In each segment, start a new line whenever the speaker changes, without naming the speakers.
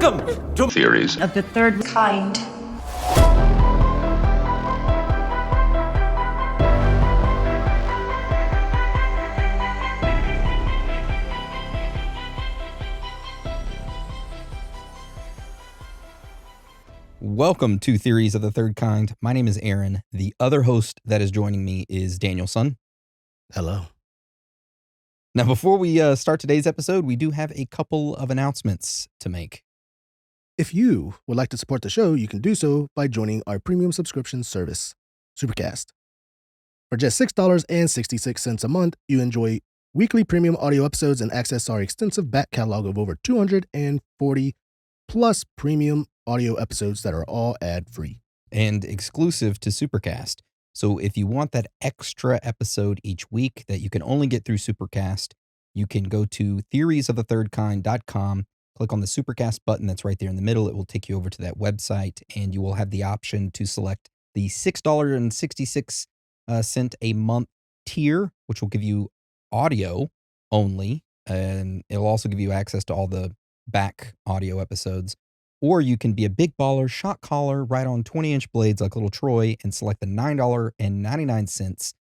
Welcome to
Theories
of the third kind.
Welcome to Theories of the Third Kind. My name is Aaron. The other host that is joining me is Daniel Sun.
Hello.
Now, before we start today's episode, we do have a couple of announcements to make.
If you would like to support the show, you can do so by joining our premium subscription service, Supercast. For just $6.66 a month, you enjoy weekly premium audio episodes and access our extensive back catalog of over 240 plus premium audio episodes that are all ad-free.
And exclusive to Supercast. So if you want that extra episode each week that you can only get through Supercast, you can go to theoriesofthethirdkind.com, click on the Supercast button that's right there in the middle. It will take you over to that website, and you will have the option to select the $6.66 a month tier, which will give you audio only, and it'll also give you access to all the back audio episodes. Or you can be a big baller, shot caller, right on 20-inch blades like little Troy, and select the $9.99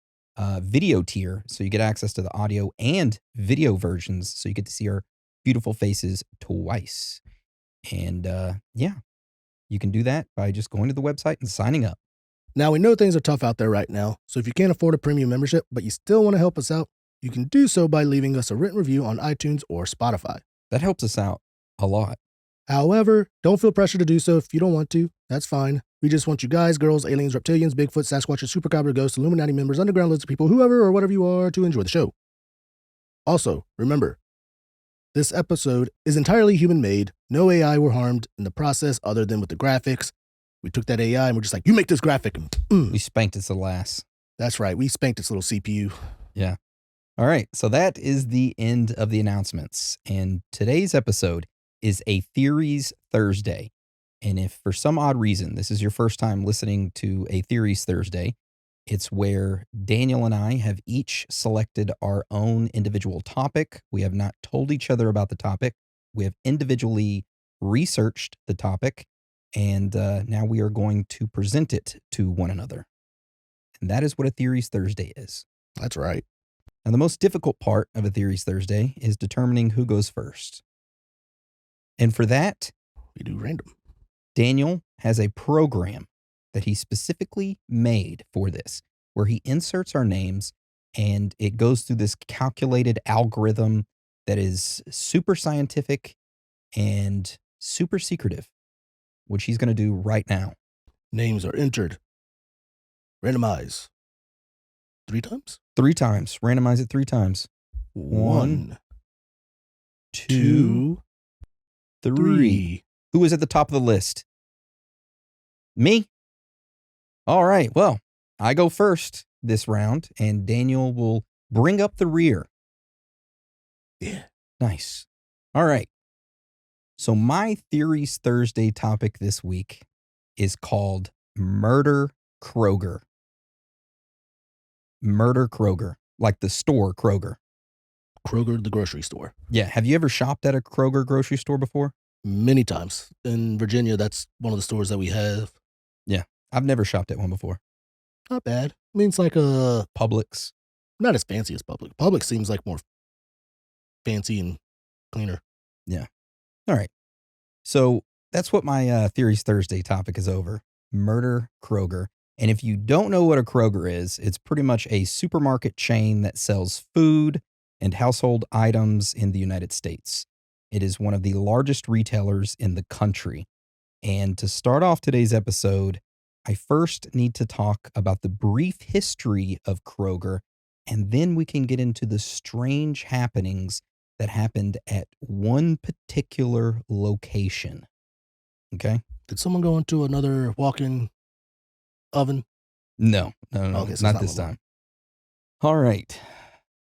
video tier. So you get access to the audio and video versions. So you get to see our beautiful faces twice. And yeah, you can do that by just going to the website and signing up.
Now, we know things are tough out there right now, so if you can't afford a premium membership, but you still want to help us out, you can do so by leaving us a written review on iTunes or Spotify.
That helps us out a lot.
However, don't feel pressure to do so if you don't want to. That's fine. We just want you guys, girls, aliens, reptilians, Bigfoot, Sasquatches, Supercobra, ghosts, Illuminati members, underground lizard people, whoever or whatever you are, to enjoy the show. Also, remember, this episode is entirely human-made. No AI were harmed in the process other than with the graphics. We took that AI and we're just like, you make this graphic.
We spanked its ass.
That's right. We spanked its little CPU.
Yeah. All right. So that is the end of the announcements. And today's episode is a Theories Thursday. And if for some odd reason this is your first time listening to a Theories Thursday, it's where Daniel and I have each selected our own individual topic. We have not told each other about the topic. We have individually researched the topic, and now we are going to present it to one another. And that is what a Theories Thursday is.
That's right.
Now, the most difficult part of a Theories Thursday is determining who goes first. And for that,
we do random.
Daniel has a program that he specifically made for this, where he inserts our names and it goes through this calculated algorithm that is super scientific and super secretive, which he's going to do right now.
Names are entered. Randomize. 3 times?
3 times. Randomize it 3 times. 1, 2, 3. Who is at the top of the list? Me? All right. Well, I go first this round, and Daniel will bring up the rear.
Yeah.
Nice. All right. So my Theories Thursday topic this week is called Murder Kroger. Murder Kroger. Like the store Kroger.
Kroger, the grocery store.
Yeah. Have you ever shopped at a Kroger grocery store before?
Many times. In Virginia, that's one of the stores that we have.
Yeah. I've never shopped at one before.
Not bad. I mean, it's like a...
Publix.
Not as fancy as Publix. Publix seems like more fancy and cleaner.
Yeah. All right. So that's what my Theories Thursday topic is over. Murder Kroger. And if you don't know what a Kroger is, it's pretty much a supermarket chain that sells food and household items in the United States. It is one of the largest retailers in the country. And to start off today's episode, I first need to talk about the brief history of Kroger, and then we can get into the strange happenings that happened at one particular location. Okay?
Did someone go into another walk-in oven?
No,
Okay, so
not this time. All right.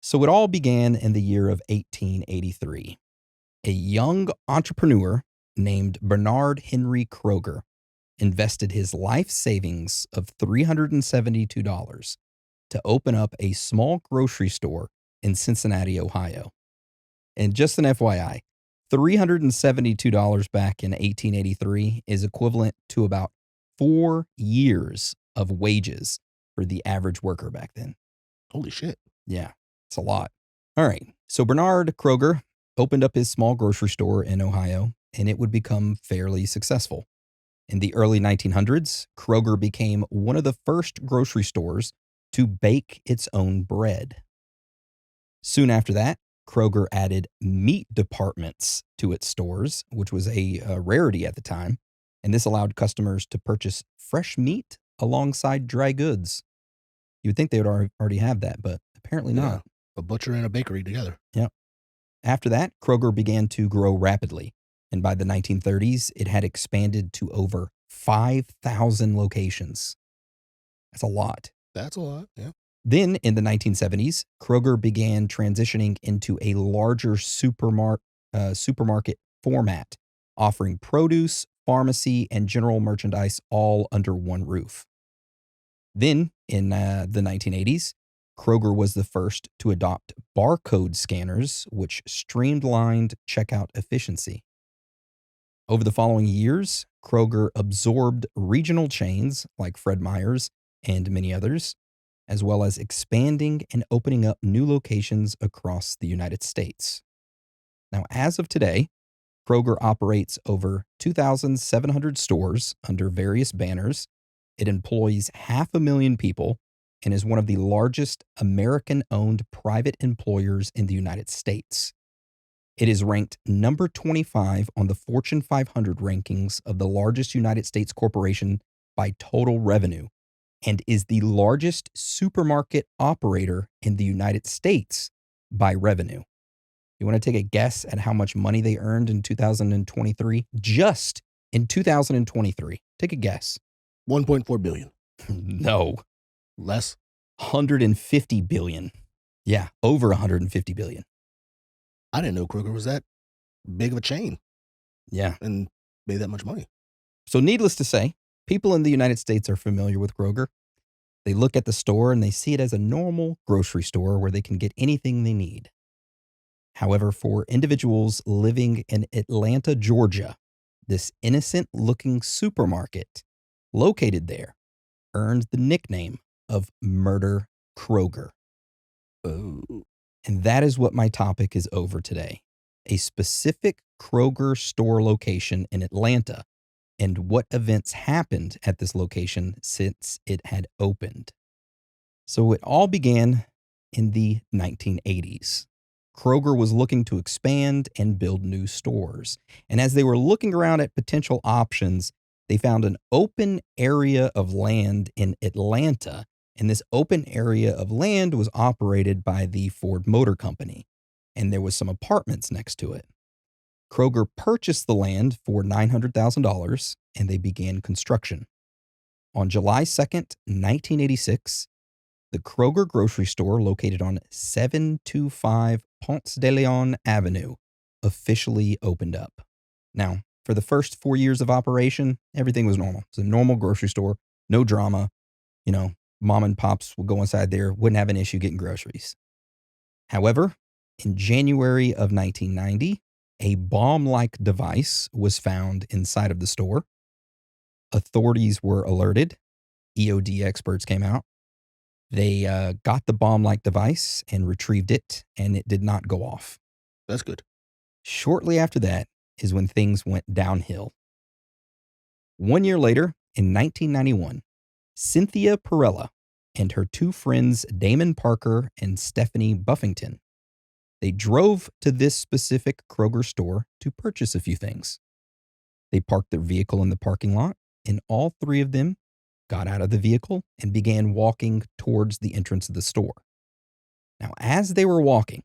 So it all began in the year of 1883. A young entrepreneur named Bernard Henry Kroger invested his life savings of $372 to open up a small grocery store in Cincinnati, Ohio. And just an FYI, $372 back in 1883 is equivalent to about 4 years of wages for the average worker back then.
Holy shit.
Yeah, it's a lot. All right. So Bernard Kroger opened up his small grocery store in Ohio, and it would become fairly successful. In the early 1900s, Kroger became one of the first grocery stores to bake its own bread. Soon after that, Kroger added meat departments to its stores, which was a rarity at the time, and this allowed customers to purchase fresh meat alongside dry goods. You would think they would already have that, but apparently
Yeah.
not.
A butcher and a bakery together.
Yep. After that, Kroger began to grow rapidly, and by the 1930s, it had expanded to over 5,000 locations. That's a lot.
That's a lot. Yeah.
Then, in the 1970s, Kroger began transitioning into a larger supermarket format, offering produce, pharmacy, and general merchandise all under one roof. Then, in the 1980s, Kroger was the first to adopt barcode scanners, which streamlined checkout efficiency. Over the following years, Kroger absorbed regional chains like Fred Meyer's and many others, as well as expanding and opening up new locations across the United States. Now, as of today, Kroger operates over 2,700 stores under various banners. It employs 500,000 people and is one of the largest American-owned private employers in the United States. It is ranked number 25 on the Fortune 500 rankings of the largest United States corporation by total revenue and is the largest supermarket operator in the United States by revenue. You want to take a guess at how much money they earned in 2023? Just in 2023. Take a guess.
1.4 billion.
No.
Less?
150 billion. Yeah, over 150 billion.
I didn't know Kroger was that big of a chain
Yeah.
and made that much money.
So needless to say, people in the United States are familiar with Kroger. They look at the store and they see it as a normal grocery store where they can get anything they need. However, for individuals living in Atlanta, Georgia, this innocent-looking supermarket located there earned the nickname of Murder Kroger.
Oh.
And that is what my topic is over today. A specific Kroger store location in Atlanta and what events happened at this location since it had opened. So it all began in the 1980s. Kroger was looking to expand and build new stores. And as they were looking around at potential options, they found an open area of land in Atlanta. And this open area of land was operated by the Ford Motor Company. And there was some apartments next to it. Kroger purchased the land for $900,000 and they began construction. On July 2nd, 1986, the Kroger grocery store located on 725 Ponce de Leon Avenue officially opened up. Now, for the first 4 years of operation, everything was normal. It's a normal grocery store, no drama. You know, mom and pops would go inside there, wouldn't have an issue getting groceries. However, in January of 1990, a bomb-like device was found inside of the store. Authorities were alerted. EOD experts came out. They got the bomb-like device and retrieved it, and it did not go off.
That's good.
Shortly after that is when things went downhill. 1 year later, in 1991, Cynthia Perella and her two friends, Damon Parker and Stephanie Buffington, they drove to this specific Kroger store to purchase a few things. They parked their vehicle in the parking lot, and all three of them got out of the vehicle and began walking towards the entrance of the store. Now, as they were walking,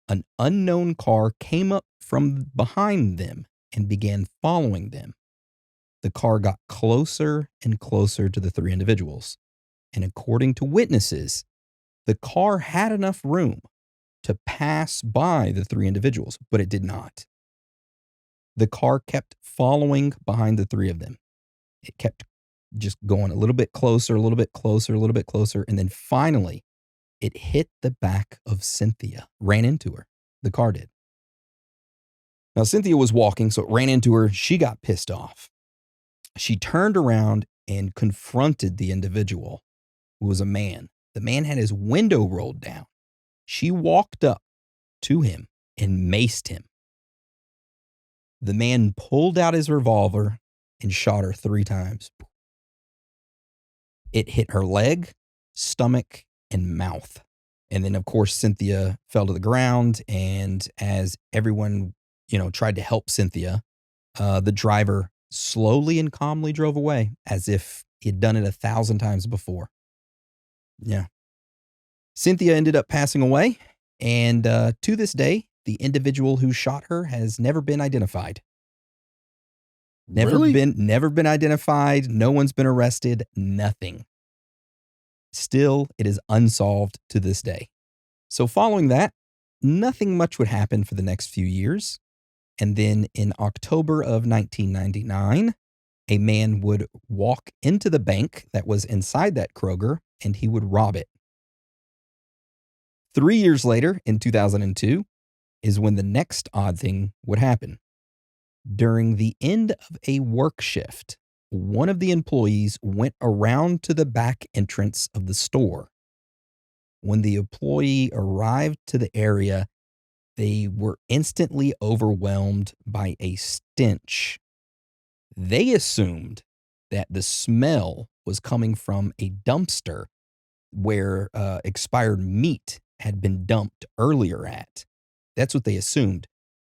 an unknown car came up from behind them and began following them. The car got closer and closer to the three individuals. And according to witnesses, the car had enough room to pass by the three individuals, but it did not. The car kept following behind the three of them. It kept just going a little bit closer, a little bit closer, a little bit closer. And then finally, it hit the back of Cynthia, ran into her. The car did. Now, Cynthia was walking, so it ran into her. She got pissed off. She turned around and confronted the individual, who was a man. The man had his window rolled down. She walked up to him and maced him. The man pulled out his revolver and shot her 3 times. It hit her leg, stomach, and mouth. And then, of course, Cynthia fell to the ground. And as everyone, tried to help Cynthia, the driver slowly and calmly drove away as if he had done it 1,000 times before. Yeah. Cynthia ended up passing away. And to this day, the individual who shot her has never been identified. Never been identified. No one's been arrested. Nothing. Still, it is unsolved to this day. So following that, nothing much would happen for the next few years. And then in October of 1999, a man would walk into the bank that was inside that Kroger and he would rob it. 3 years later, in 2002, is when the next odd thing would happen. During the end of a work shift, one of the employees went around to the back entrance of the store. When the employee arrived to the area, they were instantly overwhelmed by a stench. They assumed that the smell was coming from a dumpster where expired meat had been dumped earlier at. That's what they assumed.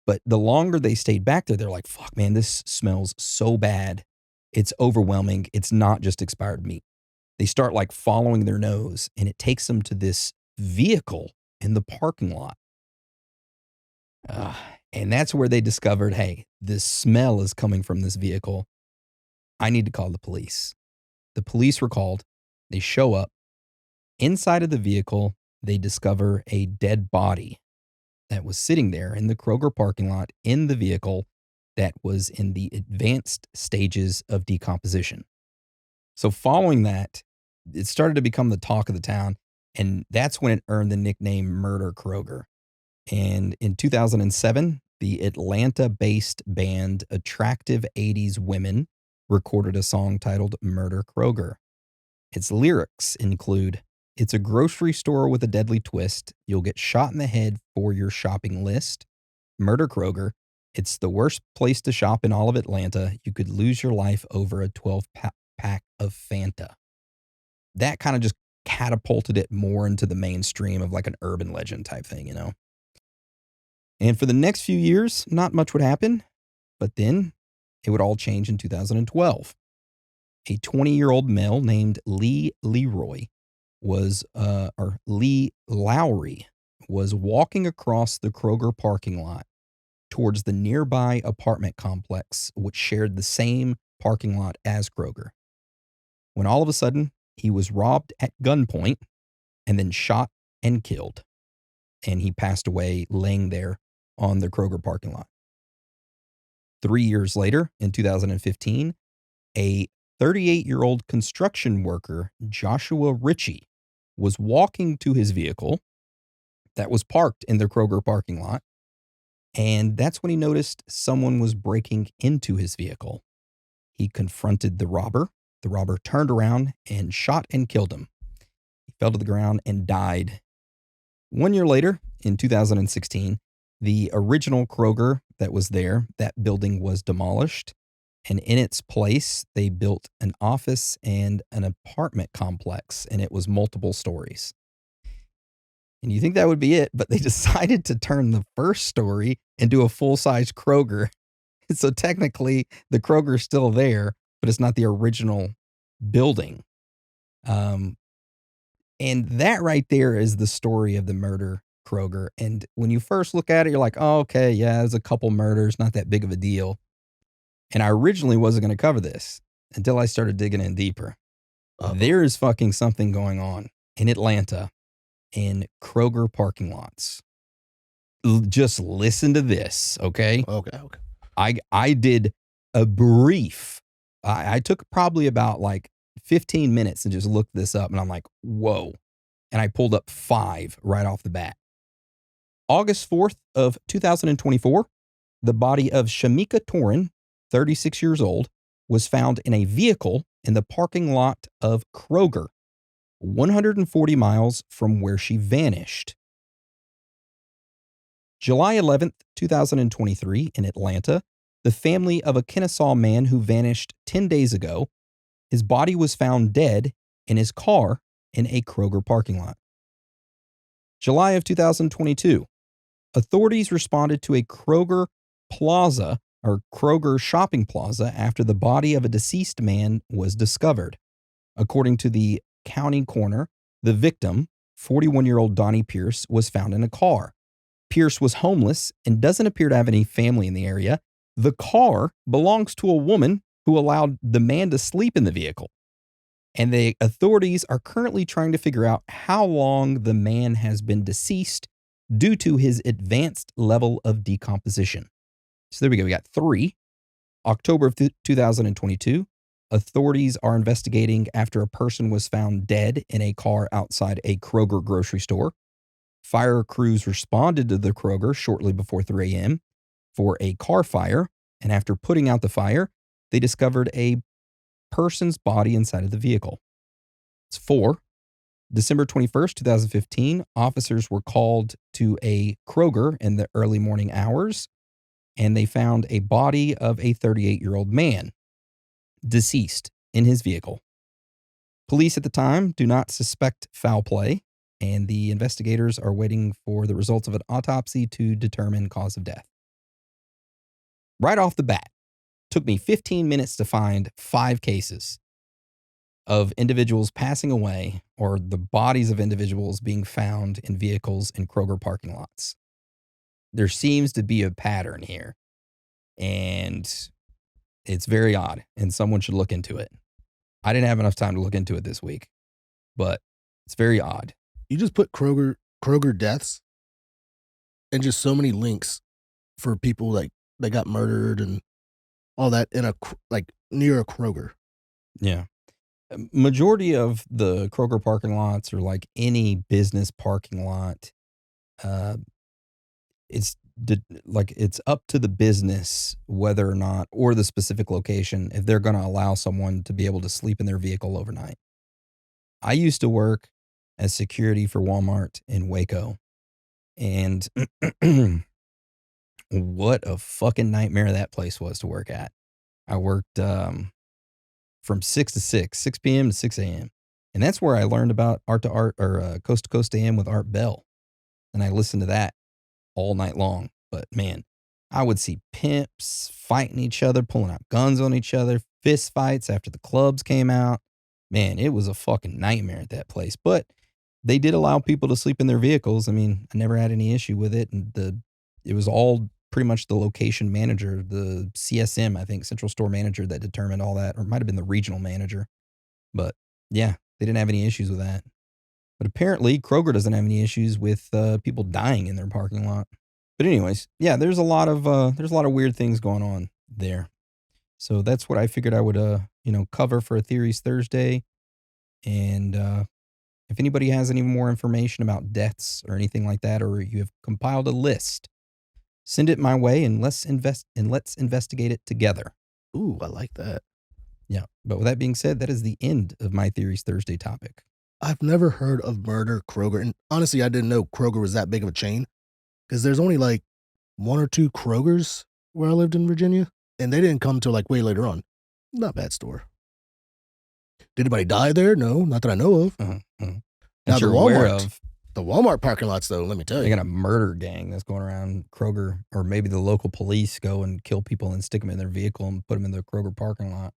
But the longer they stayed back there, they're like, fuck, man, this smells so bad. It's overwhelming. It's not just expired meat. They start like following their nose and it takes them to this vehicle in the parking lot. And that's where they discovered, hey, this smell is coming from this vehicle. I need to call the police. The police were called. They show up. Inside of the vehicle, they discover a dead body that was sitting there in the Kroger parking lot in the vehicle that was in the advanced stages of decomposition. So following that, it started to become the talk of the town, and that's when it earned the nickname Murder Kroger. And in 2007, the Atlanta-based band Attractive 80s Women recorded a song titled Murder Kroger. Its lyrics include, "It's a grocery store with a deadly twist. You'll get shot in the head for your shopping list. Murder Kroger. It's the worst place to shop in all of Atlanta. You could lose your life over a 12-pack of Fanta." That kind of just catapulted it more into the mainstream of like an urban legend type thing, And for the next few years, not much would happen, but then it would all change in 2012. A 20-year-old male named Lee Lowry was walking across the Kroger parking lot towards the nearby apartment complex, which shared the same parking lot as Kroger, when all of a sudden he was robbed at gunpoint and then shot and killed. And he passed away laying there on the Kroger parking lot. 3 years later, in 2015, a 38-year-old construction worker, Joshua Ritchie, was walking to his vehicle that was parked in the Kroger parking lot. And that's when he noticed someone was breaking into his vehicle. He confronted the robber. The robber turned around and shot and killed him. He fell to the ground and died. 1 year later, in 2016, the original Kroger that was there, that building was demolished. And in its place, they built an office and an apartment complex, and it was multiple stories. And you think that would be it, but they decided to turn the first story into a full-size Kroger. So technically, the Kroger's still there, but it's not the original building. And that right there is the story of the Murder Kroger. And when you first look at it, you're like, oh, okay, yeah, there's a couple murders, not that big of a deal. And I originally wasn't going to cover this until I started digging in deeper. There is fucking something going on in Atlanta in Kroger parking lots. Just listen to this, okay?
Okay.
I did a brief. I took probably about like 15 minutes and just looked this up, and I'm like, whoa. And I pulled up 5 right off the bat. August 4th of 2024, The body of Shamika Torin, 36 years old, was found in a vehicle in the parking lot of Kroger, 140 miles from where she vanished. July 11th, 2023, in Atlanta, the family of a Kennesaw man who vanished 10 days ago, his body was found dead in his car in a Kroger parking lot. July of 2022, authorities responded to a Kroger plaza or Kroger shopping plaza after the body of a deceased man was discovered. According to the county coroner, the victim, 41-year-old Donnie Pierce, was found in a car. Pierce was homeless and doesn't appear to have any family in the area. The car belongs to a woman who allowed the man to sleep in the vehicle. And the authorities are currently trying to figure out how long the man has been deceased due to his advanced level of decomposition. So there we go. We got 3. October of 2022, authorities are investigating after a person was found dead in a car outside a Kroger grocery store. Fire crews responded to the Kroger shortly before 3 a.m. for a car fire, and after putting out the fire, they discovered a person's body inside of the vehicle. It's 4. December 21st, 2015, officers were called to a Kroger in the early morning hours, and they found a body of a 38-year-old man, deceased, in his vehicle. Police at the time do not suspect foul play, and the investigators are waiting for the results of an autopsy to determine cause of death. Right off the bat, took me 15 minutes to find 5 cases of individuals passing away or the bodies of individuals being found in vehicles in Kroger parking lots. There seems to be a pattern here, and it's very odd, and someone should look into it. I didn't have enough time to look into it this week, but it's very odd.
You just put Kroger deaths and just so many links for people like that got murdered and all that in near a Kroger.
Yeah. Majority of the Kroger parking lots or like any business parking lot, it's up to the business whether or not, or the specific location, if they're going to allow someone to be able to sleep in their vehicle overnight. I used to work as security for Walmart in Waco, and what a fucking nightmare that place was to work at. I worked from 6 p.m. to 6 a.m. And that's where I learned about Art to Art or Coast to Coast AM with Art Bell. And I listened to that all night long. But man, I would see pimps fighting each other, pulling out guns on each other, fist fights after the clubs came out. Man, it was a fucking nightmare at that place. But they did allow people to sleep in their vehicles. I mean, I never had any issue with it. And it was all pretty much the location manager, the CSM, I think, central store manager, that determined all that, or it might have been the regional manager. But yeah, they didn't have any issues with that. But apparently Kroger doesn't have any issues with people dying in their parking lot. But anyways, yeah, there's a lot of weird things going on there. So that's what I figured I would cover for a Theories Thursday. And if anybody has any more information about deaths or anything like that, or you have compiled a list, send it my way, and let's investigate it together.
Ooh, I like that.
Yeah. But with that being said, that is the end of my Theories Thursday topic.
I've never heard of Murder Kroger. And honestly, I didn't know Kroger was that big of a chain, because there's only like 1 or 2 Krogers where I lived in Virginia, and they didn't come till like way later on. Not a bad store. Did anybody die there? No, not that I know of.
That you're aware of.
The Walmart parking lots, though, let me tell you.
They got a murder gang that's going around Kroger, or maybe the local police go and kill people and stick them in their vehicle and put them in the Kroger parking lot.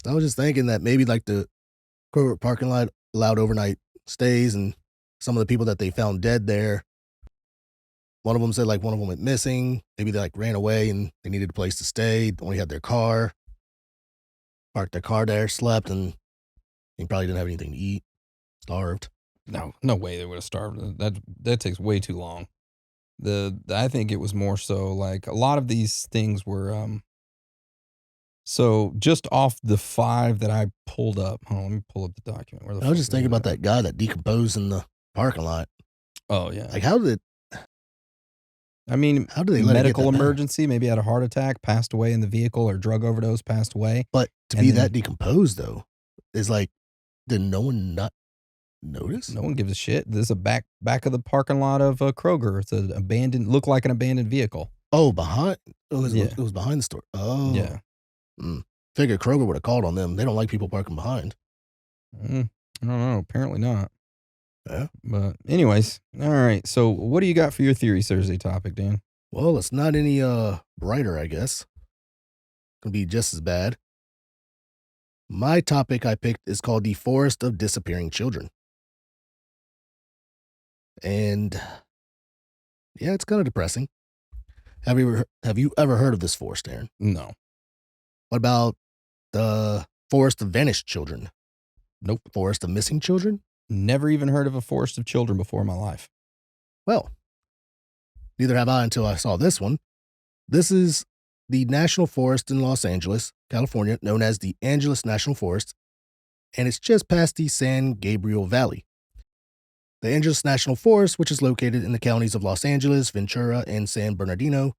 I was just thinking that maybe like the Kroger parking lot allowed overnight stays, and some of the people that they found dead there, one of them said like one of them went missing. Maybe they like ran away and they needed a place to stay. Only had their car, parked their car there, slept, and they probably didn't have anything to eat. Starved.
No way they would have starved. That takes way too long. I think it was more so like a lot of these things were so just off the 5 that I pulled up. Hold on, let me pull up the document.
I was just thinking about that guy that decomposed in the parking lot.
Oh yeah.
Like how did
I mean,
How do they let it get
medical
that bad?
emergency, maybe had a heart attack, passed away in the vehicle, or drug overdose, passed away.
But to
And
be
then
that decomposed, though, is like, did no one not notice?
no one gives a shit. This is a back of the parking lot of Kroger. It's an abandoned, look like an abandoned vehicle.
Oh, behind?
Yeah.
It was behind the store. Oh.
Yeah.
Figured Kroger would have called on them. They don't like people parking behind.
I don't know. Apparently not.
Yeah.
But anyways, all right. So what do you got for your Theory Thursday topic, Dan?
Well, it's not any brighter, I guess. Gonna be just as bad. My topic I picked is called The Forest of Disappearing Children. And yeah, it's kind of depressing. Have you ever heard of this forest, Aaron?
No.
What about the Forest of Vanished Children?
Nope.
Forest of Missing Children?
Never even heard of a forest of children before in my life.
Well, neither have I until I saw this one. This is the National Forest in Los Angeles, California, known as the Angeles National Forest, and it's just past the San Gabriel Valley. The Angeles National Forest, which is located in the counties of Los Angeles, Ventura, and San Bernardino,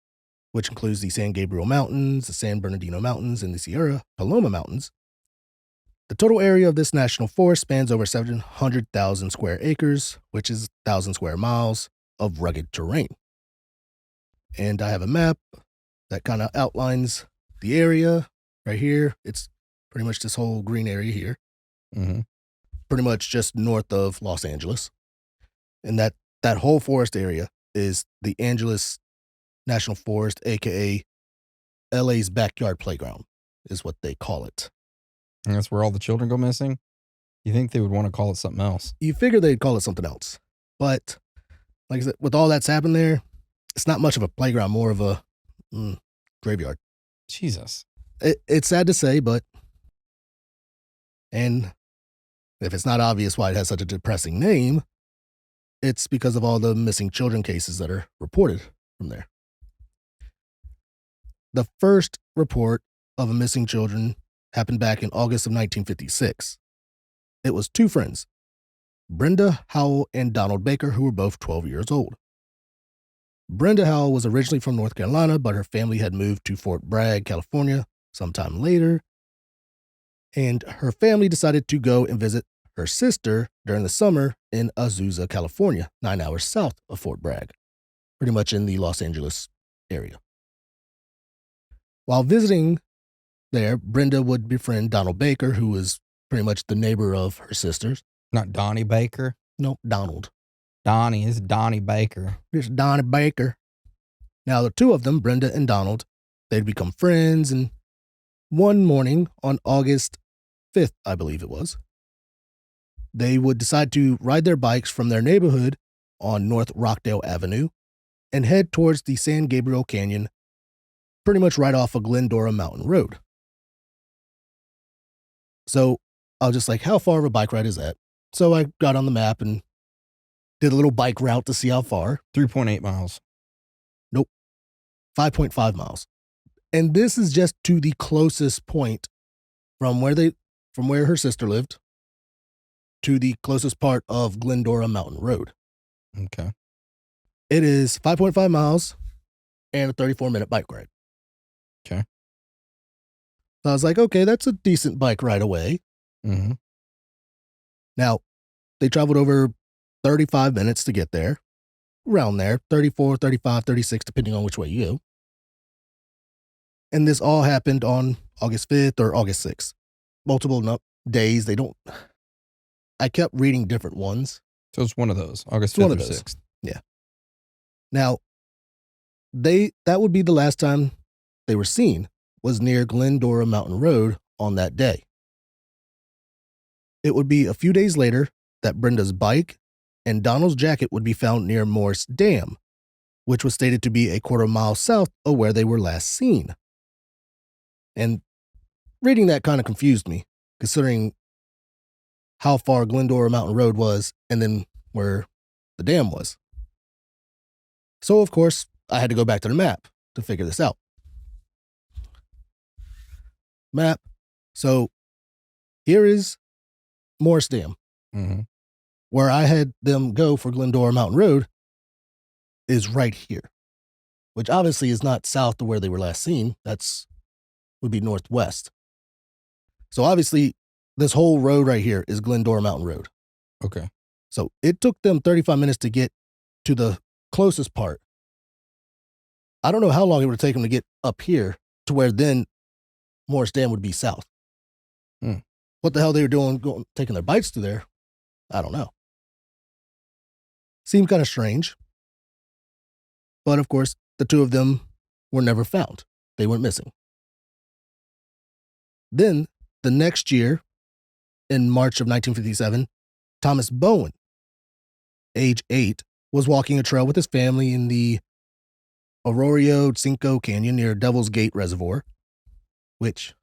which includes the San Gabriel Mountains, the San Bernardino Mountains, and the Sierra Paloma Mountains. The total area of this national forest spans over 700,000 square acres, which is 1,000 square miles of rugged terrain. And I have a map that kind of outlines the area right here. It's pretty much this whole green area here.
Mm-hmm.
Pretty much just north of Los Angeles. And that whole forest area is the Angeles National Forest, aka LA's backyard playground, is what they call it.
And that's where all the children go missing? You think they would want to call it something else?
You figure they'd call it something else. But like I said, with all that's happened there, it's not much of a playground, more of a graveyard.
Jesus.
It's sad to say, but and if it's not obvious why it has such a depressing name, it's because of all the missing children cases that are reported from there. The first report of a missing children happened back in August of 1956. It was two friends, Brenda Howell and Donald Baker, who were both 12 years old. Brenda Howell was originally from North Carolina, but her family had moved to Fort Bragg, California sometime later, and her family decided to go and visit her sister during the summer in Azusa, California, 9 hours south of Fort Bragg, pretty much in the Los Angeles area. While visiting there, Brenda would befriend Donald Baker, who was pretty much the neighbor of her sisters.
Not Donnie Baker?
No, Donald.
Donnie is Donnie Baker.
It's Donnie Baker. Now, the two of them, Brenda and Donald, they'd become friends, and one morning on August 5th, I believe it was, they would decide to ride their bikes from their neighborhood on North Rockdale Avenue and head towards the San Gabriel Canyon, pretty much right off of Glendora Mountain Road. So I was just like, how far of a bike ride is that? So I got on the map and did a little bike route to see how far.
3.8 miles.
Nope. 5.5 miles. And this is just to the closest point from where her sister lived to the closest part of Glendora Mountain Road.
Okay.
It is 5.5 miles and a 34-minute bike ride.
Okay.
So I was like, okay, that's a decent bike ride away.
Mm-hmm.
Now, they traveled over 35 minutes to get there. Around there, 34, 35, 36, depending on which way you go. And this all happened on August 5th or August 6th. Multiple days. I kept reading different ones.
So it's one of those. August 5th or 6th.
Yeah. Now, that would be the last time they were seen, was near Glendora Mountain Road on that day. It would be a few days later that Brenda's bike and Donald's jacket would be found near Morse Dam, which was stated to be a quarter mile south of where they were last seen. And reading that kind of confused me, considering how far Glendora Mountain Road was and then where the dam was. So, of course, I had to go back to the map to figure this out. Map. So, here is Morse Dam.
Mm-hmm.
Where I had them go for Glendora Mountain Road is right here. which obviously is not south to where they were last seen. Would be northwest. So obviously, this whole road right here is Glendora Mountain Road.
Okay.
So it took them 35 minutes to get to the closest part. I don't know how long it would take them to get up here to where then Morris Dam would be south. What the hell they were doing, taking their bikes through there, I don't know. Seemed kind of strange. But of course, the two of them were never found. They went missing. Then, the next year, in March of 1957, Thomas Bowen, age 8, was walking a trail with his family in the Arroyo Cinco Canyon near Devil's Gate Reservoir, which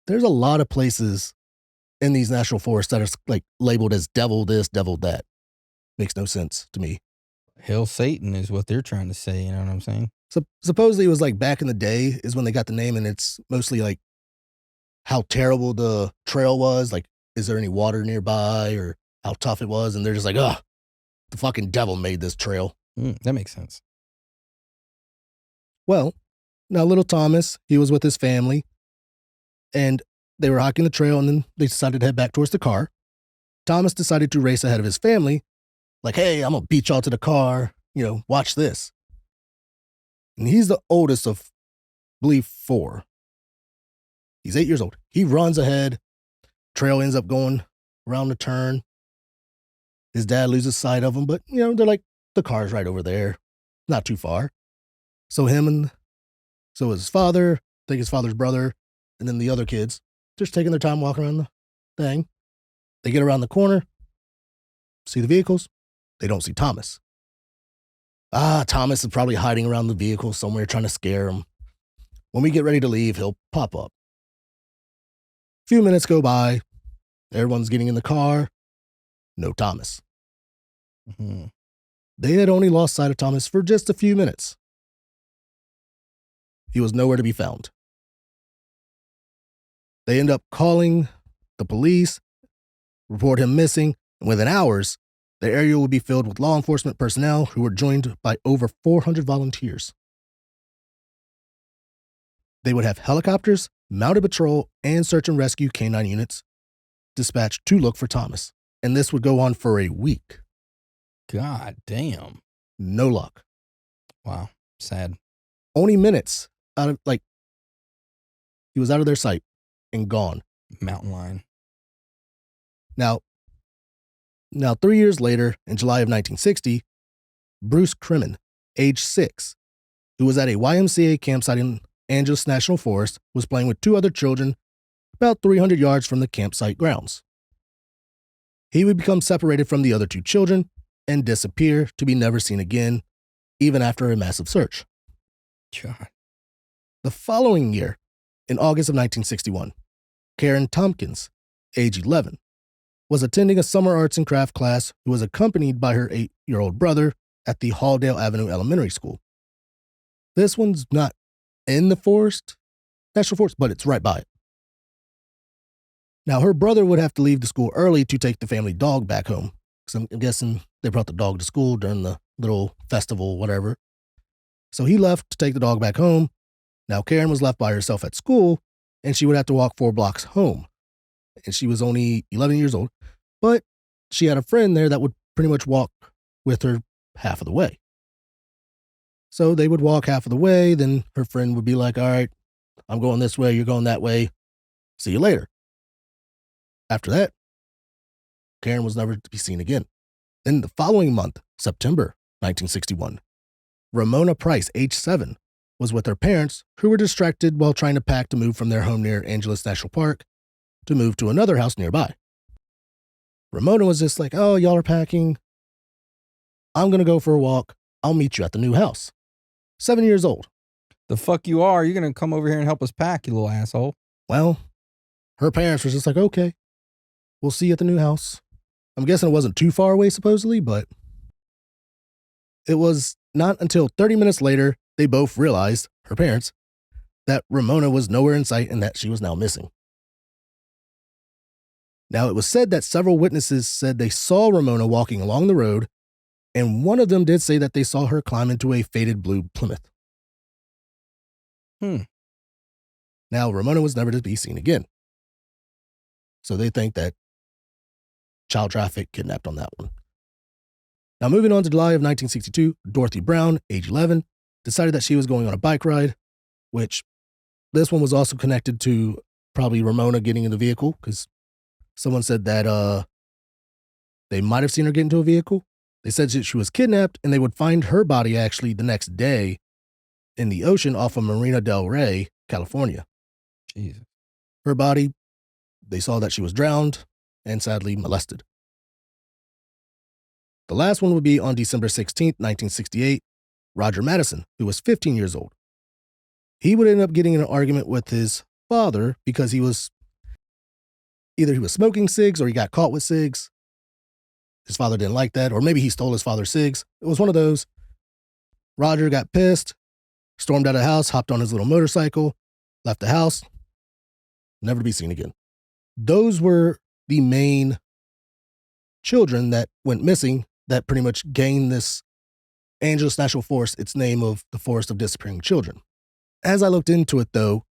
there's a lot of places in these national forests that are like labeled as devil this, devil that. Makes no sense to me.
Hail Satan is what they're trying to say, you know what I'm saying?
So supposedly it was like back in the day is when they got the name, and it's mostly like how terrible the trail was. Like, is there any water nearby, or how tough it was? And they're just like, oh, the fucking devil made this trail.
That makes sense.
Well, now little Thomas, he was with his family, and they were hiking the trail, and then they decided to head back towards the car. Thomas decided to race ahead of his family, like, hey, I'm going to beat y'all to the car, watch this. And he's the oldest of, I believe, 4. He's 8 years old. He runs ahead. Trail ends up going around the turn. His dad loses sight of him, but, they're like, the car's right over there. Not too far. So his father, I think his father's brother, and then the other kids, just taking their time walking around the thing. They get around the corner, see the vehicles. They don't see Thomas. Thomas is probably hiding around the vehicle somewhere trying to scare him. When we get ready to leave, he'll pop up. A few minutes go by. Everyone's getting in the car. No Thomas.
Mm-hmm.
They had only lost sight of Thomas for just a few minutes. He was nowhere to be found. They end up calling the police, report him missing, and within hours, the area would be filled with law enforcement personnel who were joined by over 400 volunteers. They would have helicopters, mounted patrol, and search and rescue canine units dispatched to look for Thomas. And this would go on for a week.
God damn.
No luck.
Wow. Sad.
Only minutes he was out of their sight and gone.
Mountain lion.
Now 3 years later, in July of 1960, Bruce Crimmon, age 6, who was at a YMCA campsite in Angeles National Forest, was playing with 2 other children about 300 yards from the campsite grounds. He would become separated from the other 2 children and disappear to be never seen again, even after a massive search.
God.
The following year, in August of 1961, Karen Tompkins, age 11, was attending a summer arts and craft class who was accompanied by her 8-year-old brother at the Halldale Avenue Elementary School. This one's not in the national forest, but it's right by it. Now, her brother would have to leave the school early to take the family dog back home, because I'm guessing they brought the dog to school during the little festival, whatever. So he left to take the dog back home. Now, Karen was left by herself at school, and she would have to walk 4 blocks home. And she was only 11 years old, but she had a friend there that would pretty much walk with her half of the way. So they would walk half of the way, then her friend would be like, all right, I'm going this way, you're going that way. See you later. After that, Karen was never to be seen again. Then the following month, September 1961, Ramona Price, age 7, was with her parents, who were distracted while trying to pack to move from their home near Angeles National Park to move to another house nearby. Ramona was just like, oh, y'all are packing. I'm going to go for a walk. I'll meet you at the new house. 7 years old.
The fuck you are? You're going to come over here and help us pack, you little asshole.
Well, her parents were just like, okay, we'll see you at the new house. I'm guessing it wasn't too far away, supposedly, but it was not until 30 minutes later they both realized, her parents, that Ramona was nowhere in sight and that she was now missing. Now, it was said that several witnesses said they saw Ramona walking along the road And one of them did say that they saw her climb into a faded blue Plymouth. Now, Ramona was never to be seen again. So they think that child traffic kidnapped on that one. Now, moving on to July of 1962, Dorothy Brown, age 11, decided that she was going on a bike ride, which this one was also connected to probably Ramona getting in the vehicle, because someone said that they might have seen her get into a vehicle. They said that she was kidnapped, and they would find her body actually the next day in the ocean off of Marina del Rey, California.
Jesus.
Her body, they saw that she was drowned and sadly molested. The last one would be on December 16th, 1968, Roger Madison, who was 15 years old. He would end up getting in an argument with his father because he was smoking cigs or he got caught with cigs. His father didn't like that, or maybe he stole his father's cigs. It was one of those. Roger got pissed, stormed out of the house, hopped on his little motorcycle, left the house, never to be seen again. Those were the main children that went missing that pretty much gained this Angeles National Forest its name of the Forest of Disappearing Children. As I looked into it, though,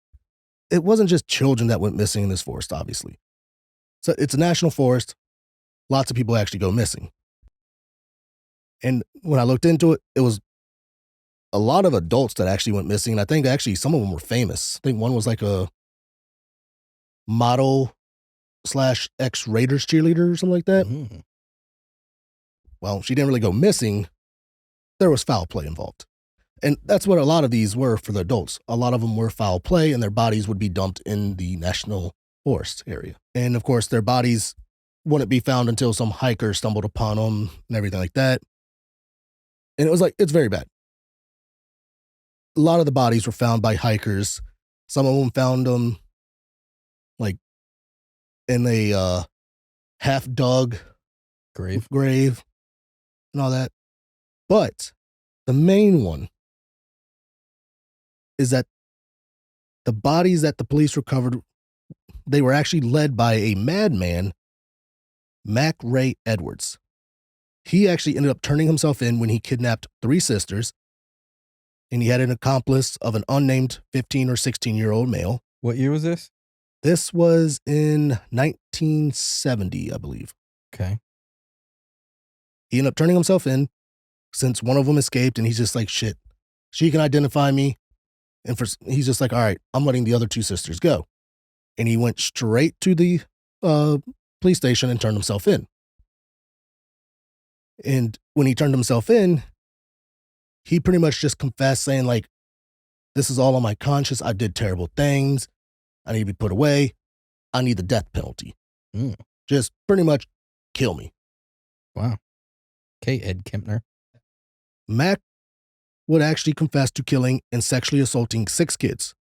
it wasn't just children that went missing in this forest, obviously. So it's a national forest. Lots of people actually go missing. And when I looked into it, it was a lot of adults that actually went missing. And I think actually some of them were famous. I think one was like a model / ex-Raiders cheerleader or something like that.
Mm.
Well, she didn't really go missing. There was foul play involved. And that's what a lot of these were for the adults. A lot of them were foul play, and their bodies would be dumped in the national forest area. And of course, their bodies wouldn't be found until some hiker stumbled upon them and everything like that. And it was like, it's very bad. A lot of the bodies were found by hikers. Some of them found them like in a half-dug grave and all that. But the main one is that the bodies that the police recovered, they were actually led by a madman, Mack Edwards. He actually ended up turning himself in when he kidnapped 3 sisters, and he had an accomplice of an unnamed 15 or 16-year-old male.
What year was this?
This was in 1970, I believe.
Okay.
He ended up turning himself in since one of them escaped, and he's just like, shit, she can identify me. And he's just like, all right, I'm letting the other 2 sisters go. And he went straight to the police station and turned himself in. And when he turned himself in, he pretty much just confessed, saying like, this is all on my conscience. I did terrible things. I need to be put away. I need the death penalty. Just pretty much kill me.
Wow. Okay, Ed Kempner.
Mack would actually confess to killing and sexually assaulting 6 kids.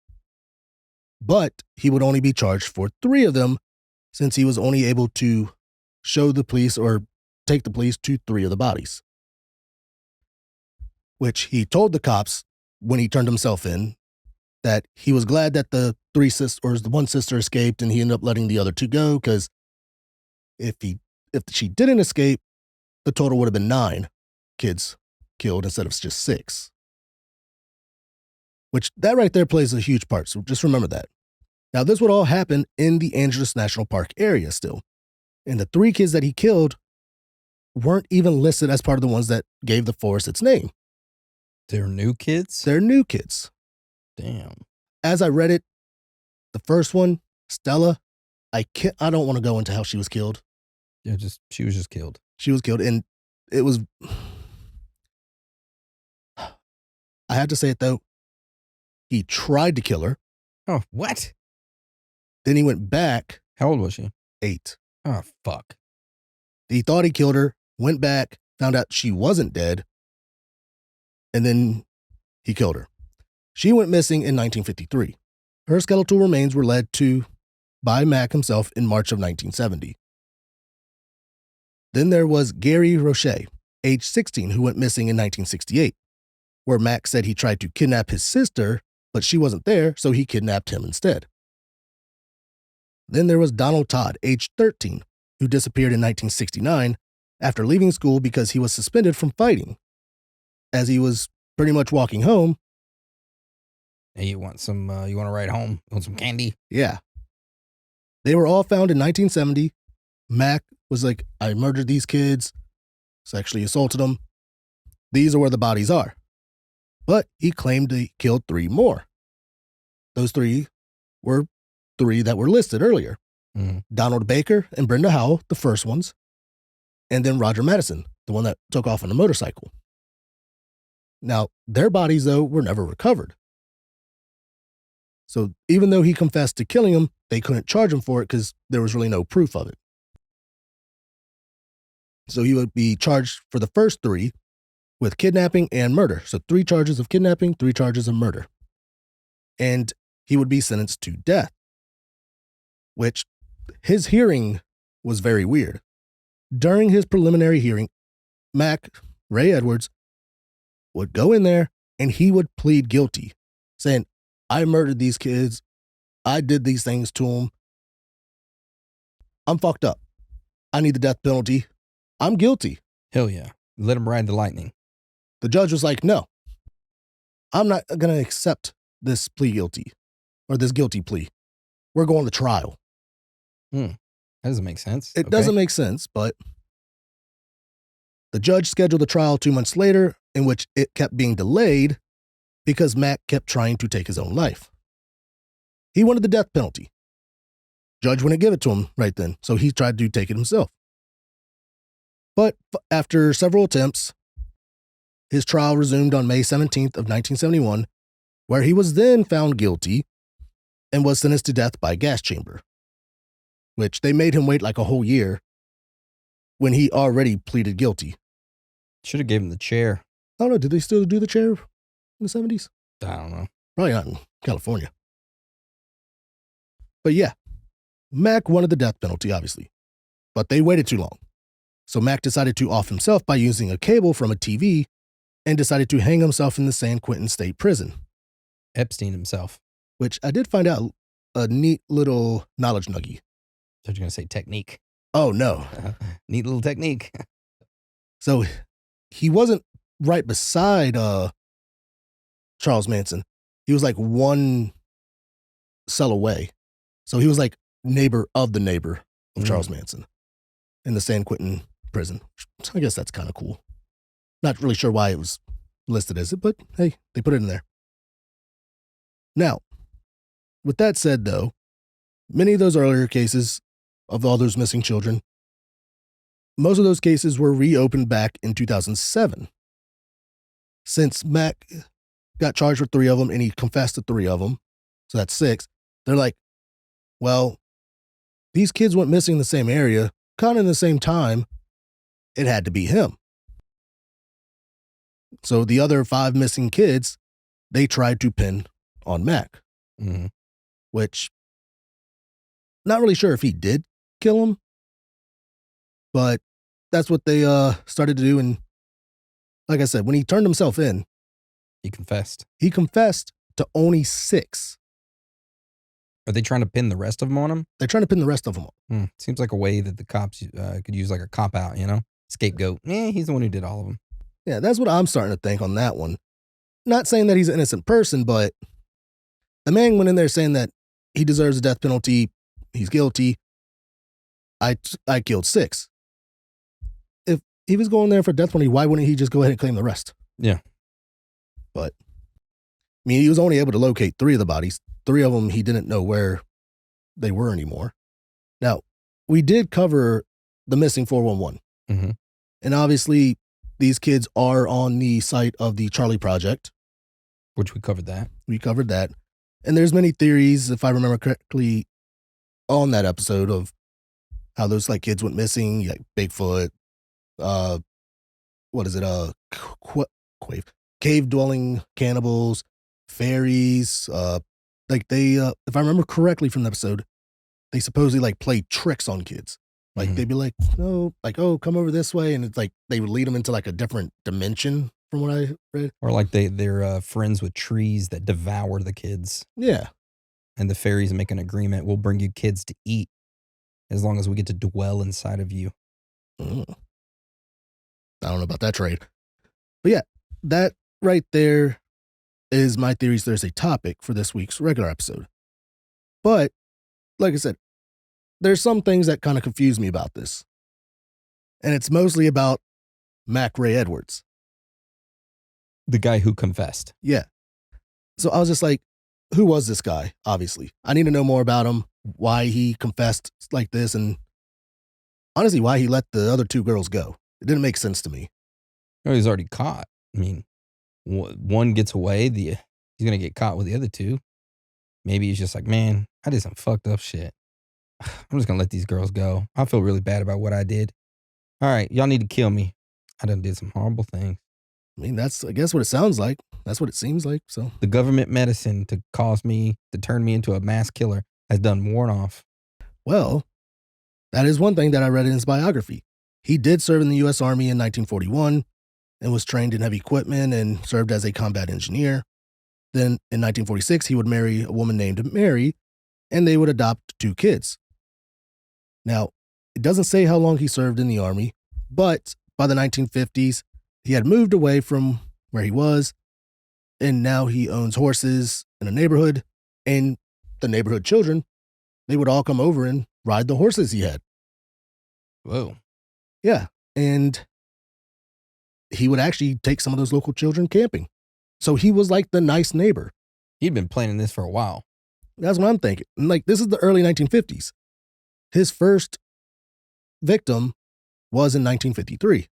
But he would only be charged for 3 of them, since he was only able to show the police or take the police to 3 of the bodies. Which he told the cops when he turned himself in that he was glad that the 3 sisters, or the 1 sister escaped, and he ended up letting the other 2 go, because if she didn't escape, the total would have been 9 kids killed instead of just 6. Which that right there plays a huge part, so just remember that. Now, this would all happen in the Angeles National Park area still. And the 3 kids that he killed weren't even listed as part of the ones that gave the forest its name.
They're new kids?
They're new kids.
Damn.
As I read it, the first one, Stella, I don't want to go into how she was killed.
Yeah, she was just killed.
She was killed, and it was... I have to say it, though. He tried to kill her.
Oh, what?
Then he went back.
How old was she?
8.
Oh, fuck.
He thought he killed her, went back, found out she wasn't dead, and then he killed her. She went missing in 1953. Her skeletal remains were led to by Mack himself in March of 1970. Then there was Gary Roche, age 16, who went missing in 1968, where Mack said he tried to kidnap his sister, but she wasn't there, so he kidnapped him instead. Then there was Donald Todd, age 13, who disappeared in 1969, after leaving school because he was suspended from fighting. As he was pretty much walking home.
Hey, you want to ride home? You want some candy?
Yeah. They were all found in 1970. Mack was like, I murdered these kids, sexually assaulted them. These are where the bodies are. But he claimed he killed 3 more. Those 3 were 3 that were listed earlier.
Mm-hmm.
Donald Baker and Brenda Howell, the first ones. And then Roger Madison, the one that took off on a motorcycle. Now, their bodies, though, were never recovered. So even though he confessed to killing them, they couldn't charge him for it because there was really no proof of it. So he would be charged for the first 3 with kidnapping and murder. So 3 charges of kidnapping, 3 charges of murder. And he would be sentenced to death, which his hearing was very weird. During his preliminary hearing, Mack Edwards would go in there and he would plead guilty, saying, I murdered these kids. I did these things to them. I'm fucked up. I need the death penalty. I'm guilty.
Hell yeah. Let him ride the lightning.
The judge was like, no, I'm not going to accept this plea guilty or this guilty plea. We're going to trial.
That doesn't make sense.
It doesn't make sense, but the judge scheduled the trial 2 months later, in which it kept being delayed because Mack kept trying to take his own life. He wanted the death penalty. Judge wouldn't give it to him right then, so he tried to take it himself. But after several attempts, his trial resumed on May 17th of 1971, where he was then found guilty and was sentenced to death by gas chamber, which they made him wait like a whole year when he already pleaded guilty.
Should have given him the chair.
I don't know. Did they still do the chair in the 70s?
I don't know.
Probably not in California. But yeah, Mack wanted the death penalty, obviously. But they waited too long. So Mack decided to off himself by using a cable from a TV and decided to hang himself in the San Quentin State Prison.
Epstein himself.
Which I did find out a neat little knowledge nugget.
I thought you were going to say technique.
Oh, no.
Neat little technique.
So he wasn't right beside Charles Manson. He was like one cell away. So he was like neighbor of the neighbor of Charles Manson in the San Quentin prison. So I guess that's kind of cool. Not really sure why it was listed as it, but hey, they put it in there. Now, with that said, though, many of those earlier cases of all those missing children, most of those cases were reopened back in 2007. Since Mack got charged with 3 of them and he confessed to 3 of them, so that's 6, they're like, well, these kids went missing in the same area, kind of in the same time. It had to be him. So the other 5 missing kids, they tried to pin on Mack, which not really sure if he did kill him, but that's what they started to do. And like I said, when he turned himself in,
he confessed.
He confessed to only 6.
Are they trying to pin the rest of them on him?
They're trying to pin the rest of them on.
Seems like a way that the cops could use like a cop out, you know? Scapegoat. He's the one who did all of them.
Yeah, that's what I'm starting to think on that one. Not saying that he's an innocent person, but the man went in there saying that he deserves a death penalty. He's guilty. I killed 6. If he was going there for death penalty, why wouldn't he just go ahead and claim the rest?
Yeah.
But, I mean, he was only able to locate 3 of the bodies. 3 of them, he didn't know where they were anymore. Now, we did cover the missing 411. And obviously, these kids are on the site of the Charlie Project.
Which we covered that.
We covered that. And there's many theories, if I remember correctly, on that episode of how those like kids went missing, like Bigfoot, what is it? Cave dwelling cannibals, fairies, like they, if I remember correctly from the episode, they supposedly like play tricks on kids. Like they'd be like, no, like, oh, come over this way. And it's like, they would lead them into like a different dimension from what I read.
Or like they're friends with trees that devour the kids.
Yeah.
And the fairies make an agreement. We'll bring you kids to eat as long as we get to dwell inside of you.
I don't know about that trade. But yeah, that right there is my Theories Thursday topic for this week's regular episode. But, like I said, there's some things that kind of confuse me about this. And it's mostly about Mack Edwards.
The guy who confessed.
Yeah. So I was just like, who was this guy? Obviously. I need to know more about him, why he confessed like this, and honestly, why he let the other two girls go. It didn't make sense to me.
Oh, he's already caught. I mean, one gets away, he's going to get caught with the other two. Maybe he's just like, man, I did some fucked up shit. I'm just going to let these girls go. I feel really bad about what I did. All right, y'all need to kill me. I done did some horrible things.
I mean, that's, I guess, what it sounds like. That's what it seems like. So
the government medicine to turn me into a mass killer has done worn off.
Well, that is one thing that I read in his biography. He did serve in the U.S. Army in 1941 and was trained in heavy equipment and served as a combat engineer. Then in 1946, he would marry a woman named Mary, and they would adopt 2 kids. Now, it doesn't say how long he served in the Army, but by the 1950s, he had moved away from where he was, and now he owns horses in a neighborhood, and the neighborhood children, they would all come over and ride the horses he had.
Whoa.
Yeah, and he would actually take some of those local children camping. So he was like the nice neighbor.
He'd been planning this for a while.
That's what I'm thinking. And like, this is the early 1950s. His first victim was in 1953.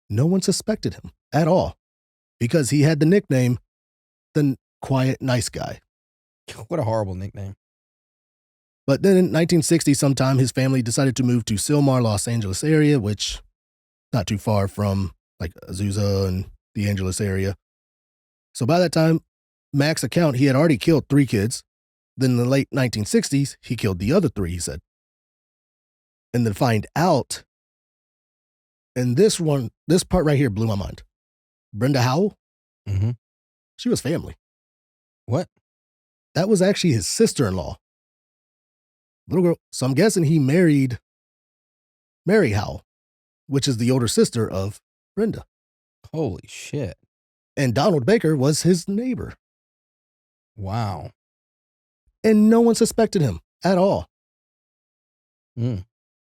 No one suspected him at all because he had the nickname, the quiet, nice guy.
What a horrible nickname.
But then in 1960 sometime, his family decided to move to Sylmar, Los Angeles area, which not too far from like Azusa and the Angeles area. So by that time, Mack's account, he had already killed 3 kids. Then in the late 1960s, he killed the other 3, he said. And then find out, and this part right here blew my mind. Brenda Howell, she was family.
What?
That was actually his sister-in-law. Little girl. So I'm guessing he married Mary Howell, which is the older sister of Brenda.
Holy shit.
And Donald Baker was his neighbor.
Wow.
And no one suspected him at all.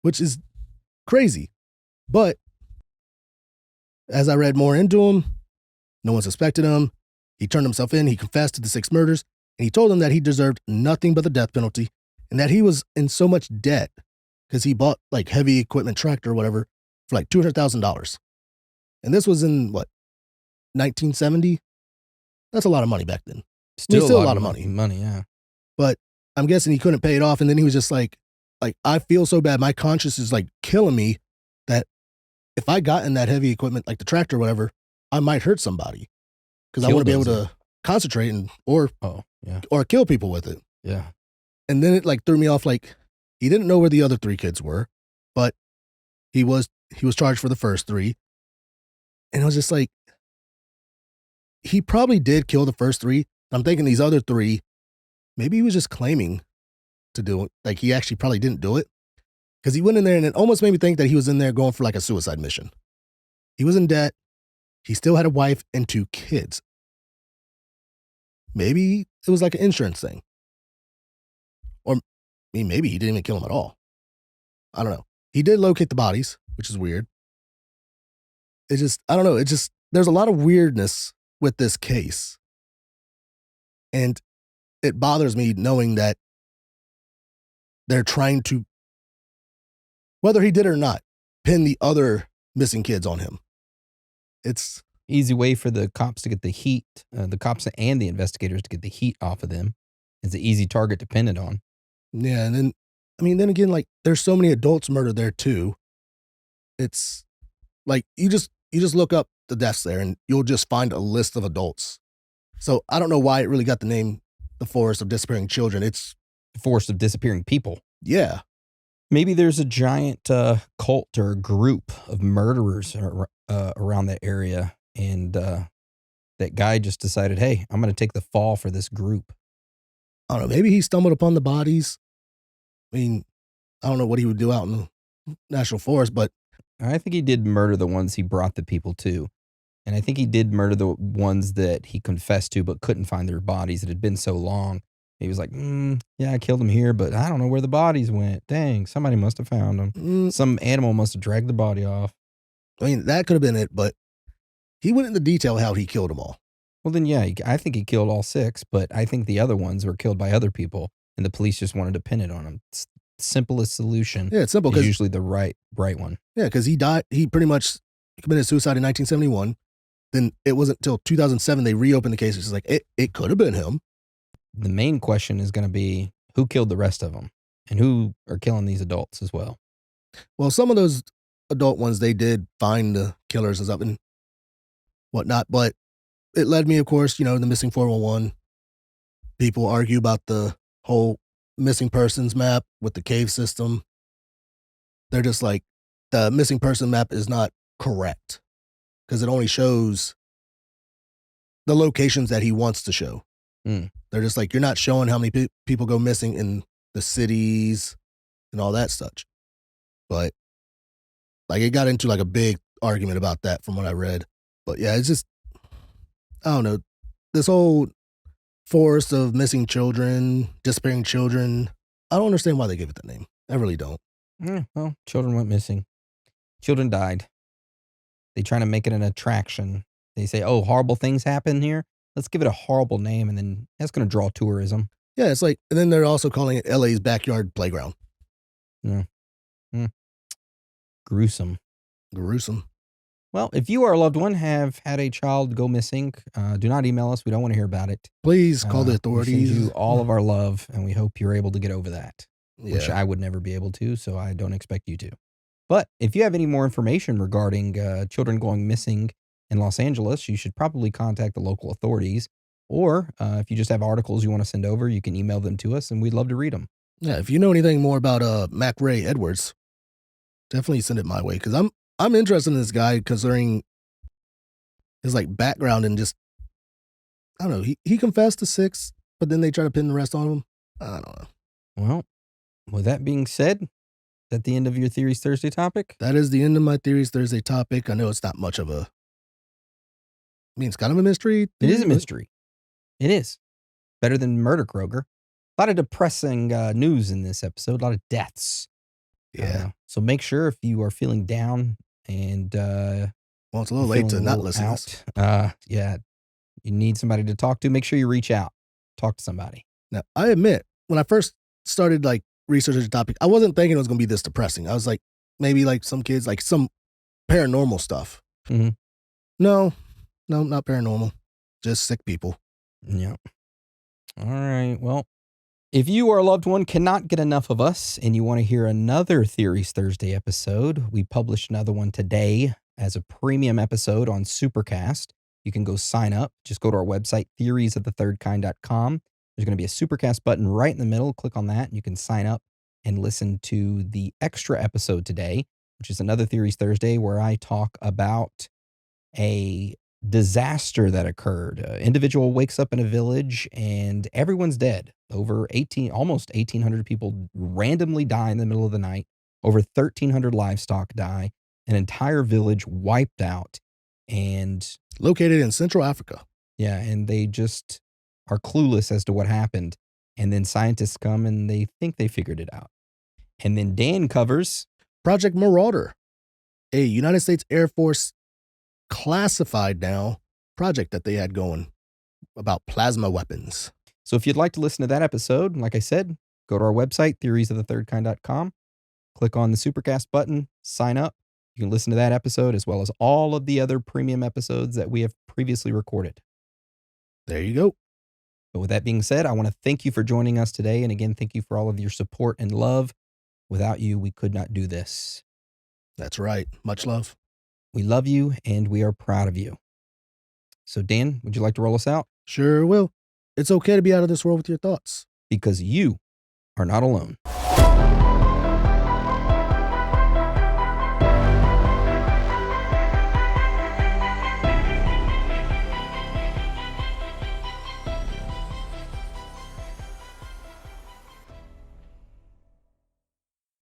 Which is crazy. But as I read more into him, no one suspected him. He turned himself in. He confessed to the 6 murders. And he told them that he deserved nothing but the death penalty and that he was in so much debt because he bought like heavy equipment tractor or whatever for like $200,000. And this was in what, 1970? That's a lot of money back then.
Still
a lot of money.
Money, yeah.
But I'm guessing he couldn't pay it off. And then he was just like, I feel so bad. My conscience is like killing me that if I got in that heavy equipment, like the tractor or whatever, I might hurt somebody because I want to be able to concentrate or kill people with it.
Yeah.
And then it like threw me off. Like he didn't know where the other 3 kids were, but he was charged for the first 3. And I was just like, he probably did kill the first 3. I'm thinking these other 3, maybe he was just claiming to do it. Like he actually probably didn't do it because he went in there and it almost made me think that he was in there going for like a suicide mission. He was in debt. He still had a wife and 2 kids. Maybe it was like an insurance thing. Or maybe he didn't even kill him at all. I don't know. He did locate the bodies, which is weird. It's just, I don't know. It's just, there's a lot of weirdness with this case. And it bothers me knowing that they're trying to, whether he did or not, pin the other missing kids on him. It's
easy way for the cops to get the heat, the cops and the investigators to get the heat off of them. It's an easy target to pin it on.
Yeah, and then, I mean, then again, like, there's so many adults murdered there too. It's like, you just look up the deaths there and you'll just find a list of adults. So I don't know why it really got the name, the Forest of Disappearing Children. It's
the Forest of Disappearing People.
Yeah.
Maybe there's a giant cult or group of murderers around that area. And that guy just decided, hey, I'm going to take the fall for this group.
I don't know. Maybe he stumbled upon the bodies. I mean, I don't know what he would do out in the National Forest, but
I think he did murder the ones he brought the people to. And I think he did murder the ones that he confessed to but couldn't find their bodies. It had been so long. He was like, yeah, I killed them here, but I don't know where the bodies went. Dang, somebody must have found them. Some animal must have dragged the body off.
I mean, that could have been it, but he went into detail how he killed them all.
Well, then, yeah, I think he killed all 6, but I think the other ones were killed by other people, and the police just wanted to pin it on him. It's the simplest solution.
Yeah, it's simple.
Is usually the right one.
Yeah, because he died. He pretty much committed suicide in 1971. Then it wasn't until 2007 they reopened the case. It's like, it could have been him.
The main question is going to be who killed the rest of them and who are killing these adults as well.
Well, some of those adult ones, they did find the killers and stuff and whatnot, but it led me, of course, the missing 411. People argue about the whole missing persons map with the cave system. They're just like, the missing person map is not correct because it only shows the locations that he wants to show. They're just like, you're not showing how many people go missing in the cities and all that such. But like, it got into like a big argument about that from what I read. But yeah, it's just, I don't know, this whole forest of missing children, disappearing children. I don't understand why they give it that name. I really don't.
Well, children went missing. Children died. They try to make it an attraction. They say, oh, horrible things happen here. Let's give it a horrible name, and then that's going to draw tourism.
Yeah, it's like, and then they're also calling it LA's backyard playground.
Yeah. Gruesome. Well, if you or a loved one have had a child go missing, do not email us. We don't want to hear about it.
Please call the authorities.
We send you all of our love, and we hope you're able to get over that, which I would never be able to, so I don't expect you to. But if you have any more information regarding children going missing in Los Angeles, you should probably contact the local authorities. Or if you just have articles you want to send over, you can email them to us, and we'd love to read them.
Yeah, if you know anything more about Mack Edwards, definitely send it my way, because I'm interested in this guy considering his like background and just, I don't know, he confessed to 6, but then they try to pin the rest on him. I don't know.
Well, with that being said, is that the end of your Theories Thursday topic?
That is the end of my Theories Thursday topic. I know it's not much of a, I mean, it's kind of a mystery.
It is a mystery. It is. Better than Murder Kroger. A lot of depressing news in this episode. A lot of deaths.
Yeah.
So make sure if you are feeling down and
well, it's a little late to not listen to this.
Yeah, you need somebody to talk to, make sure you reach out. Talk to somebody.
Now, I admit, when I first started like researching the topic, I wasn't thinking it was going to be this depressing. I was like, maybe like some kids, like some paranormal stuff.
Mm-hmm.
No, not paranormal. Just sick people.
Yeah. All right. Well, if you or a loved one cannot get enough of us and you want to hear another Theories Thursday episode, we published another one today as a premium episode on Supercast. You can go sign up. Just go to our website, theoriesofthethirdkind.com. There's going to be a Supercast button right in the middle. Click on that and you can sign up and listen to the extra episode today, which is another Theories Thursday where I talk about a disaster that occurred. An individual wakes up in a village and everyone's dead. Almost 1,800 people randomly die in the middle of the night. Over 1,300 livestock die. An entire village wiped out. And
located in Central Africa.
Yeah, and they just are clueless as to what happened. And then scientists come and they think they figured it out. And then Dan covers
Project Marauder, a United States Air Force classified now project that they had going about plasma weapons.
So if you'd like to listen to that episode, like I said, go to our website, theoriesofthethirdkind.com, click on the Supercast button, sign up. You can listen to that episode as well as all of the other premium episodes that we have previously recorded.
There you go.
But with that being said, I want to thank you for joining us today. And again, thank you for all of your support and love. Without you, we could not do this.
That's right. Much love.
We love you and we are proud of you. So Dan, would you like to roll us out?
Sure will. It's okay to be out of this world with your thoughts.
Because you are not alone.